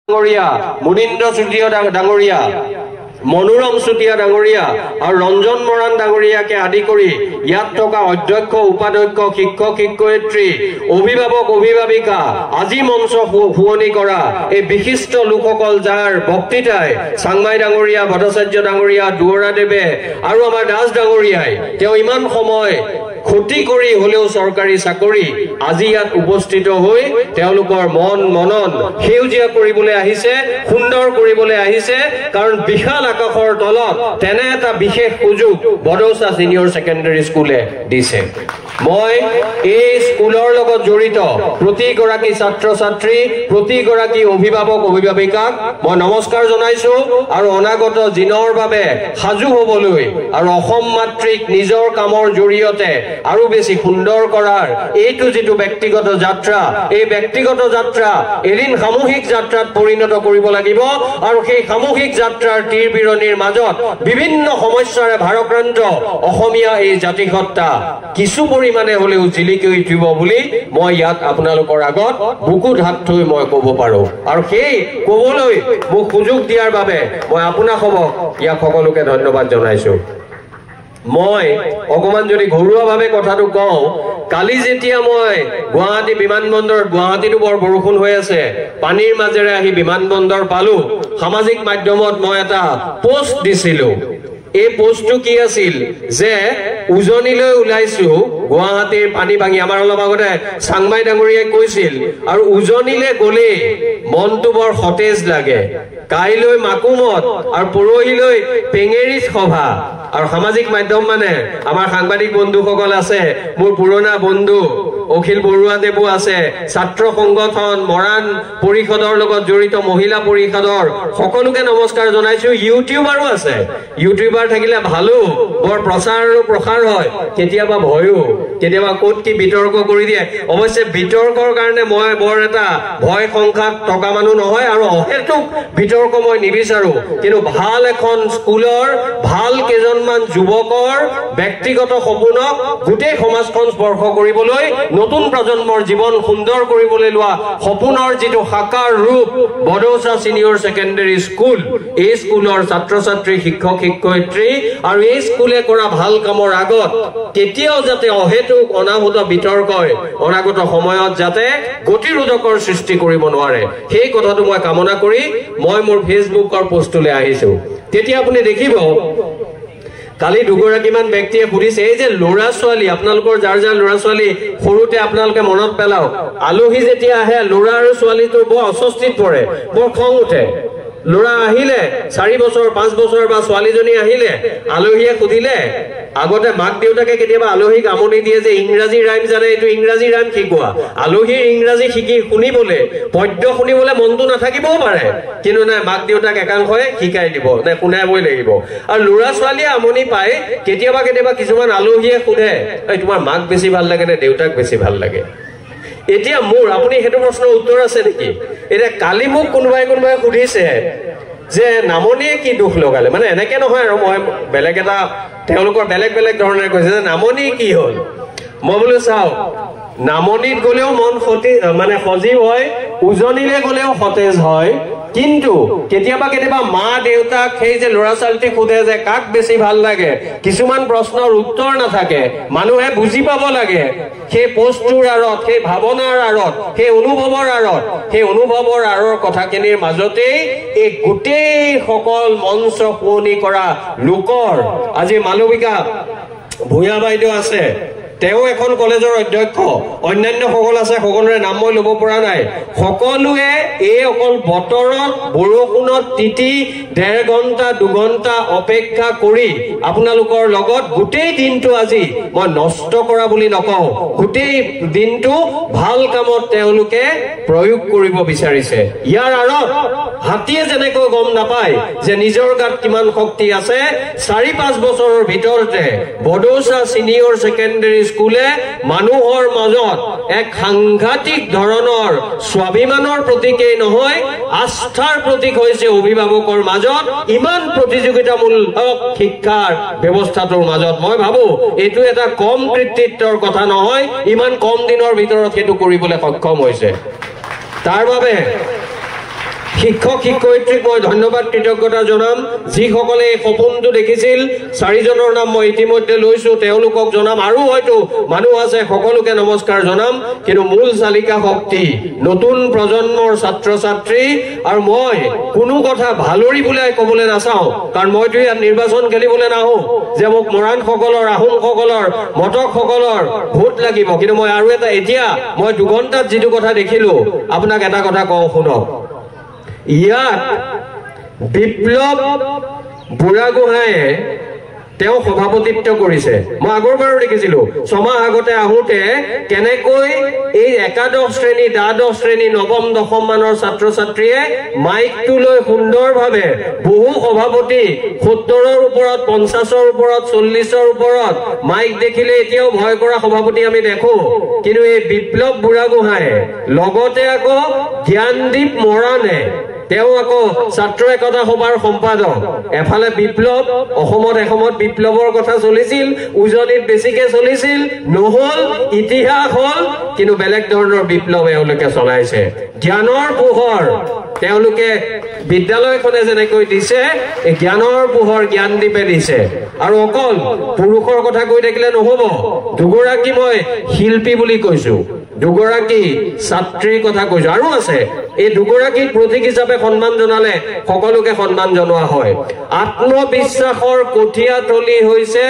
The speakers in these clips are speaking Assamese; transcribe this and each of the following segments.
ডাঙৰীয়া, মুনীন্দ্ৰ চুতীয়া ডাঙৰীয়া, মনোৰম চুতীয়া ডাঙৰীয়া আৰু ৰঞ্জন মৰাণ ডাঙৰীয়াকে আদি কৰি ইয়াত থকা অধ্যক্ষ, উপাধ্যক্ষ, শিক্ষক, শিক্ষয়িত্ৰী, অভিভাৱক, অভিভাৱিকা, আজি মঞ্চ শুৱনি কৰা এই বিশিষ্ট লোকসকল যাৰ বক্তৃতাই চাংমাই ডাঙৰীয়া, ভট্টাচাৰ্য ডাঙৰীয়া, দুৱৰাদেৱে আৰু আমাৰ দাস ডাঙৰীয়াই তেওঁ ইমান সময় ক্ষতি কৰি হলেও চৰকাৰী চাকৰি আজি ইয়াত উপস্থিত হৈ তেওঁলোকৰ মনন সেউজীয়া কৰিবলৈ আহিছে, সুন্দৰ কৰিবলৈ আহিছে। কাৰণ বিশাল আকাশৰ তলত তেনে এটা বিশেষ সুযোগ বড়ৌচা ছিনিয়ৰ ছেকেণ্ডাৰী স্কুলে দিছে। মই এই স্কুলৰ লগত জড়িত প্ৰতিগৰাকী ছাত্ৰ ছাত্ৰী, প্ৰতিগৰাকী অভিভাৱক, অভিভাৱিকাক মই নমস্কাৰ জনাইছো আৰু অনাগত দিনৰ বাবে সাজু হ'বলৈ আৰু অসম মাতৃক নিজৰ কামৰ জৰিয়তে আৰু বেছি সুন্দৰ কৰাৰ এইটো যিটো ব্যক্তিগত যাত্ৰা, এই ব্যক্তিগত যাত্ৰা এদিন সামূহিক যাত্ৰাত পৰিণত কৰিব লাগিব আৰু সেই সামূহিক যাত্ৰাৰ তীৰ বিৰণিৰ মাজত বিভিন্ন সমস্যাৰে ভাৰাক্ৰান্ত অসমীয়া এই জাতিসত্তা কিছু পৰিমাণে হলেও জিলিকি উঠিব বুলি মই ইয়াত আপোনালোকৰ আগত বুকুত হাত থৈ মই ক'ব পাৰো। আৰু সেই ক'বলৈ মোক সুযোগ দিয়াৰ বাবে মই আপোনাসবক ইয়াক সকলোকে ধন্যবাদ জনাইছো। মই অকমান যদি ঘৰুৱাভাৱে কথাটো কওঁ, কালি যেতিয়া মই গুৱাহাটী বিমানবন্দৰত, গুৱাহাটীতো বৰ বৰষুণ হৈ আছে, পানীৰ মাজেৰে আহি বিমানবন্দৰ পালো, সামাজিক মাধ্যমত মই এটা পোষ্ট দিছিলো। এই পোষ্টটো কি আছিল যে উজনিলৈ ওলাইছো গুৱাহাটীৰ পানী ভাঙি, আমাৰ অলপ আগতে চাংমাই ডাঙৰীয়াই কৈছিল, আৰু উজনিলে গ'লে মনটো বৰ সতেজ লাগে। কাইলৈ মাকুমত আৰু পৰহিলৈ পেঙেৰিত সভা। আৰু সামাজিক মাধ্যম মানে আমাৰ সাংবাদিক বন্ধুসকল আছে, মোৰ পুৰণা বন্ধু অখিল বৰুৱাদেৱো আছে, ছাত্ৰ সংগঠন, মৰাণ পৰিষদৰ লগত জড়িত মহিলা পৰিষদৰ সকলোকে নমস্কাৰ জনাইছো। ইউটিউবাৰো আছে, ইউটিউবাৰ থাকিলে ভালো, বৰ প্ৰচাৰ আৰু প্ৰসাৰ হয়, কেতিয়াবা ভয়ো, কেতিয়াবা ক'ত কি বিতৰ্ক কৰি দিয়ে। অৱশ্যে বিতৰ্কৰ কাৰণে মই বৰ এটা ভয় সংখ্যাত থকা মানুহ নহয় আৰু অহেতুক বিতৰ্ক মই নিবিচাৰো, কিন্তু ভাল এখন স্কুলৰ ভাল কেইজনমান যুৱকৰ ব্যক্তিগত সপোনক গোটেই সমাজখন স্পৰ্শ কৰিবলৈ, নতুন প্ৰজন্মৰ জীৱন সুন্দৰ কৰিবলৈ লোৱা সপোনৰ যিটো সাকাৰ ৰূপ বড়ৌচা ছিনিয়ৰ ছেকেণ্ডাৰী স্কুল, এই স্কুলৰ ছাত্ৰ ছাত্ৰী, শিক্ষক শিক্ষয়িত্ৰী আৰু এই স্কুলে কৰা ভাল কামৰ আগত কেতিয়াও যাতে অহেতুক অনাহুত বিতৰ্কই অনাগত সময়ত যাতে গতিৰোধকৰ সৃষ্টি কৰিব নোৱাৰে, সেই কথাটো মই কামনা কৰি মই মোৰ ফেচবুকৰ পোষ্টলৈ আহিছো। তেতিয়া আপুনি দেখিব কালি দুগৰাকীমান ব্যক্তিয়ে সুধিছে, এই যে ল'ৰা ছোৱালী, আপোনালোকৰ যাৰ যাৰ ল'ৰা ছোৱালী সৰুতে আপোনালোকে মনত পেলাওক, আলহী যেতিয়া আহে ল'ৰা আৰু ছোৱালীটো বৰ অস্বস্তিত পৰে, বৰ খং উঠে। ল'ৰা আহিলে 4 বছৰ 5 বছৰ বা ছোৱালীজনী আহিলে আলহীয়ে সুধিলে, আগতে মাক দেউতাকে কেতিয়াবা আলহীক আমনি দিয়ে যে ইংৰাজী ৰাইম জানে, এইটো ইংৰাজী ৰাইম শিকোৱা। আলহীৰ ইংৰাজী শুনিবলৈ, পদ্য শুনিবলৈ মনটো নাথাকিবও পাৰে, কিন্তু নাই, মাক দেউতাক একাংশই শিকাই দিব, নে শুনাবই লাগিব। আৰু ল'ৰা ছোৱালীয়ে আমনি পায়, কেতিয়াবা কেতিয়াবা কিছুমান আলহীয়ে সোধে, এই তোমাৰ মাক বেছি ভাল লাগে নে দেউতাক বেছি ভাল লাগে? এতিয়া মোৰ, আপুনি সেইটো প্ৰশ্নৰ উত্তৰ আছে নেকি? এতিয়া কালি মোক কোনোবাই সুধিছে যে নামনিয়ে কি দুখ লগালে, মানে এনেকে নহয় আৰু, মই বেলেগ এটা, তেওঁলোকৰ বেলেগ বেলেগ ধৰণে কৈছে যে নামনি কি হ'ল। মই বোলো চাওক, নামনিত গ'লেও মন সজীৱ হয়, উজনিলে গ'লেও সতেজ হয়, কিন্তু কেতিয়াবা কেতিয়াবা মা দেউতাক সেই যে ল'ৰা ছোৱালীক সোধে যে কাক বেছি ভাল লাগে, কিছুমান প্ৰশ্নৰ উত্তৰ নাথাকে, মানুহে বুজি পাব লাগে সেই পোষ্টটোৰ আঁৰত, সেই ভাৱনাৰ আঁৰত, সেই অনুভৱৰ আঁৰত, সেই অনুভৱৰ আঁৰৰ কথাখিনিৰ মাজতেই এই গোটেই সকল মঞ্চ শুৱনি কৰা লোকৰ, আজি মালবিকা ভূঞা বাইদেউ আছে, তেওঁ এখন কলেজৰ অধ্যক্ষ, অন্যান্য সকল আছে, সকলোৰে নাম মই ল'ব পৰা নাই, সকলোৱে এই অকল বতৰত বৰষুণত তিতি 1.5 ঘণ্টা 2 ঘণ্টা অপেক্ষা কৰি আপোনালোকৰ লগত গোটেই দিনটো আজি মই নষ্ট কৰা বুলি নকওঁ, গোটেই দিনটো ভাল কামত তেওঁলোকে প্ৰয়োগ কৰিব বিচাৰিছে। ইয়াৰ আঁৰত হাতীয়ে যেনেকৈ গম নাপায় যে নিজৰ গাত কিমান শক্তি আছে, 4-5 বছৰৰ ভিতৰতে বড়ৌচা ছিনিয়ৰ ছেকেণ্ডাৰী স্কুলে মানুহৰ মাজত এক সাংঘাতিক ধৰণৰ স্বাভিমানৰ প্ৰতীকেই নহয়, আস্থাৰ প্ৰতীক হৈছে অভিভাৱকৰ মাজত ইমান প্ৰতিযোগিতামূলক শিক্ষাৰ ব্যৱস্থাটোৰ মাজত। মই ভাবো এইটো এটা কম কৃতিত্বৰ কথা নহয়, ইমান কম দিনৰ ভিতৰত সেইটো কৰিবলৈ সক্ষম হৈছে। তাৰ বাবে শিক্ষক শিক্ষয়িত্ৰীক মই ধন্যবাদ কৃতজ্ঞতা জনাম যিসকলে এই সপোনটো দেখিছিল চাৰিজনৰ নাম মই ইতিমধ্যে লৈছো তেওঁলোকক জনাম আৰু হয়তো মানুহ আছে সকলোকে নমস্কাৰ জনাম কিন্তু মূল চালিকা শক্তি নতুন প্ৰজন্মৰ ছাত্ৰ ছাত্ৰী আৰু মই কোনো কথা ভালৰি বুলাই ক'বলৈ নাচাওঁ কাৰণ মইতো ইয়াত নিৰ্বাচন খেলিবলৈ নাহো যে মোক মৰাণসকলৰ আহোমসকলৰ মটকসকলৰ ভোট লাগিব কিন্তু মই আৰু এটা এতিয়া মই 2 ঘণ্টাত যিটো কথা দেখিলো আপোনাক এটা কথা কওঁ শুনক ইয়াত বিপ্লৱ বুঢ়াগোহাঁয়ে তেওঁ সভাপতিত্ব কৰিছে মই আগৰবাৰো দেখিছিলো 6 মাহ আগতে আহোতে কেনেকৈ এই একাদশ শ্ৰেণী দ্বাদশ শ্ৰেণী নৱম দশম মানৰ ছাত্ৰ ছাত্ৰীয়ে মাইকটো লৈ সুন্দৰভাৱে বহু সভাপতি 70ৰ ওপৰত 50ৰ ওপৰত 40ৰ ওপৰত মাইক দেখিলে এতিয়াও ভয় কৰা সভাপতি আমি দেখো কিন্তু এই বিপ্লৱ বুঢ়াগোহাঁয়ে লগতে আকৌ জ্ঞানদীপ মৰাণে তেওঁ আকৌ ছাত্ৰ একতা সভাৰ সম্পাদক এফালে বিপ্লৱ অসমত এসমত বিপ্লৱৰ কথা চলিছিল উজনিত বেছিকে চলিছিল নহল ইতিহাস হল কিন্তু বেলেগ ধৰণৰ বিপ্লৱ এওঁলোকে চলাইছে জ্ঞানৰ পোহৰ তেওঁলোকে বিদ্যালয়খনে যেনেকৈ দিছে এই জ্ঞানৰ পোহৰ জ্ঞানদীপে দিছে আৰু অকল পুৰুষৰ কথা কৈ থাকিলে নহব দুগৰাকী মই শিল্পী বুলি কৈছো দুগৰাকী ছাত্ৰীৰ কথা কৈছো আৰু আছে এই দুগৰাকীক প্ৰতীক হিচাপে সন্মান জনালে সকলোকে সন্মান জনোৱা হয় আত্মবিশ্বাসৰ কঠিয়াতলি হৈছে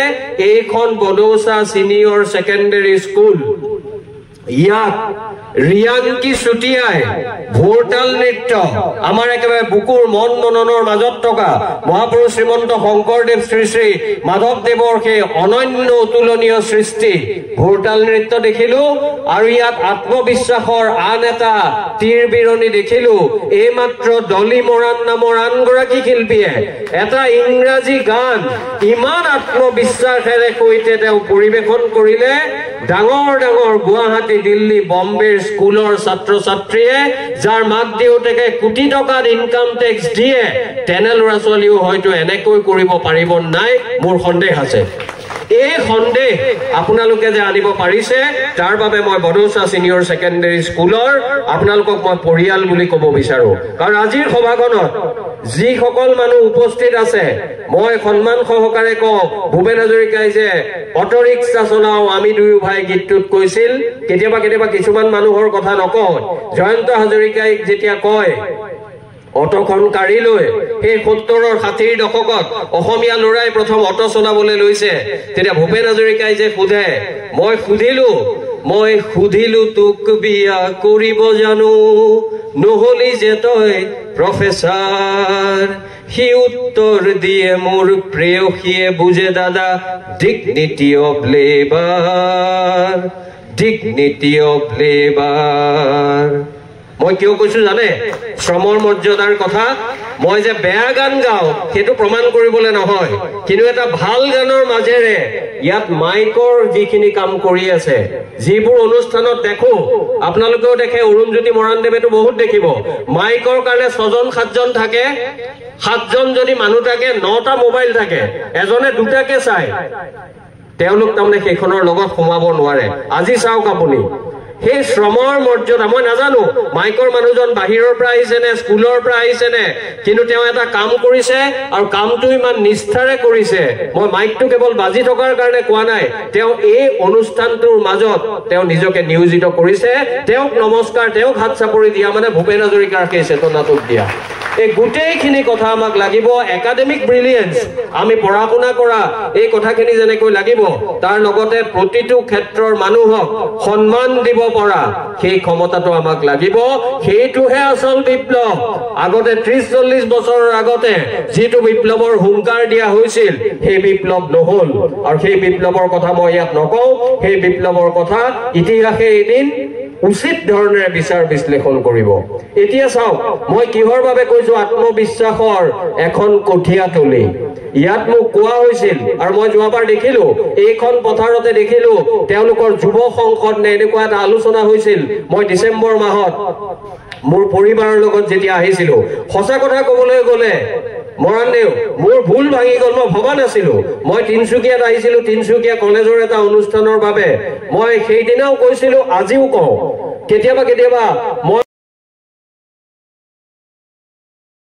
এইখন বডৌচা সিনিয়ৰ সেকেন্ডাৰী স্কুল ইয়াত ৰিয়াংকি চুটিয়াই ভোৰতাল নৃত্য আমাৰ একেবাৰে বুকুৰ মন মননৰ মাজত থকা মহাপুৰুষ শ্ৰীমন্ত শংকৰদেৱ শ্ৰী শ্ৰী মাধৱদেৱৰ সেই অনন্য অতুলনীয় সৃষ্টি ভোৰতাল নৃত্য দেখিলো আৰু ইয়াত আত্মবিশ্বাসৰ আন এটা তীৰ বিৰণী দেখিলো এই মাত্ৰ ডলি মৰাণ নামৰ আনগৰাকী শিল্পীয়ে এটা ইংৰাজী গান ইমান আত্মবিশ্বাসেৰে সৈতে তেওঁ পৰিৱেশন কৰিলে ডাঙৰ ডাঙৰ গুৱাহাটী দিল্লী বম্বেৰ স্কুলৰ ছাত্ৰ ছাত্ৰীয়ে যাৰ মাক দেউতাকে কোটি টকাৰ ইনকাম টেক্স দিয়ে তেনে ল'ৰা ছোৱালীও হয়তো এনেকৈ কৰিব পাৰিব নাই মোৰ সন্দেহ আছে এই সন্দেহ আপোনালোকে যে আনিব পাৰিছে তাৰ বাবে মই বডৌচা সিনিয়ৰ সেকেন্ডাৰী স্কুলৰ আপোনালোকক মই পৰিয়াল বুলি ক'ব বিচাৰো কাৰণ আজিৰ সভাখনত যিসকল মানুহ উপস্থিত আছে মই সন্মান সহকাৰে কওঁ ভূপেন হাজৰিকাই যে অটো ৰিক্সা চলাও আমি দুয়ো ভাই গীতটোত কৈছিল কেতিয়াবা কেতিয়াবা কিছুমান মানুহৰ কথা নকয় জয়ন্ত হাজৰিকাই যেতিয়া কয় অটোখন কাঢ়ি লৈ সেই 70ৰ 60ৰ দশকত অসমীয়া লৰাই প্ৰথম অটো চলাবলৈ লৈছে তেতিয়া ভূপেন হাজৰিকাই যে সোধে মই সুধিলো তোক বিয়া কৰিব জানো নহলি যে তই প্ৰফেছাৰ সি উত্তৰ দিয়ে মোৰ প্ৰেয়সীয়ে বুজে দাদা ডিগনিটি অফ লেবাৰ মই কিয় কৈছো জানে শ্ৰমৰ মৰ্যাদাৰ কথা মই যে বেয়া গান গাও সেইটো প্ৰমাণ কৰিবলৈ নহয় কিন্তু এটা ভাল গানৰ মাজেৰে ইয়াত মাইকৰ যিখিনি কাম কৰি আছে যিবোৰ অনুষ্ঠানত দেখো আপোনালোকেও দেখে অৰুণজ্যোতি মৰাণদেৱেতো বহুত দেখিব মাইকৰ কাৰণে 6জন 7জন থাকে 7জন যদি মানুহ থাকে 9টা মোবাইল থাকে এজনে 2টাকে চাই তেওঁলোক তাৰমানে সেইখনৰ লগত সোমাব নোৱাৰে আজি চাওক আপুনি সেই শ্ৰমৰ মৰ্যাদা মই নাজানো মাইকৰ মানুহজন বাহিৰৰ পৰা আহিছে নে স্কুলৰ পৰা আহিছে নে কিন্তু তেওঁ এটা কাম কৰিছে আৰু কামটো ইমান নিষ্ঠাৰে কৰিছে মই মাইকটো কেৱল বাজি থকাৰ কাৰণে কোৱা নাই তেওঁ এই অনুষ্ঠানটোৰ মাজত তেওঁ নিজকে নিয়োজিত কৰিছে তেওঁক নমস্কাৰ তেওঁক হাত চাপৰি দিয়া মানে ভূপেন হাজৰিকাৰ সেই চেতনাটোক দিয়া এই গোটেইখিনি কথা আমাক লাগিব একাডেমিক ব্ৰিলিয়েন্স আমি পঢ়া শুনা কৰা এই কথাখিনি যেনেকৈ লাগিব তাৰ লগতে প্ৰতিটো ক্ষেত্ৰৰ মানুহক সন্মান দিব পৰা সেই ক্ষমতাটো আমাক লাগিব সেইটোহে আচল বিপ্লৱ আগতে 30-40 বছৰৰ আগতে যেটো বিপ্লৱৰ হুংকাৰ দিয়া হৈছিল সেই বিপ্লৱ নহল আৰু সেই বিপ্লৱৰ কথা মই ইয়াত নকওঁ সেই বিপ্লৱৰ কথা ইতিহাসে এদিন উচিত ধৰণেৰে বিচাৰ বিশ্লেষণ কৰিব এতিয়া চাওক মই কিহৰ বাবে কৈছো আত্মবিশ্বাসৰ এখন কঠিয়াতলি ইয়াত মোক কোৱা হৈছিল আৰু মই যোৱাবাৰ দেখিলো এইখন পথাৰতে দেখিলো তেওঁলোকৰ যুৱ সংসদ নে এনেকুৱা এটা আলোচনা হৈছিল মই ডিসেম্বৰ মাহত মোৰ পৰিবাৰৰ লগত যেতিয়া আহিছিলো সঁচা কথা ক'বলৈ গ'লে মৰাণদেউ মোৰ ভুল ভাঙি গ'ল মই ভবা নাছিলো মই তিনচুকীয়াত আহিছিলো তিনচুকীয়া কলেজৰ এটা অনুষ্ঠানৰ বাবে মই সেইদিনাও কৈছিলো আজিও কওঁ কেতিয়াবা মই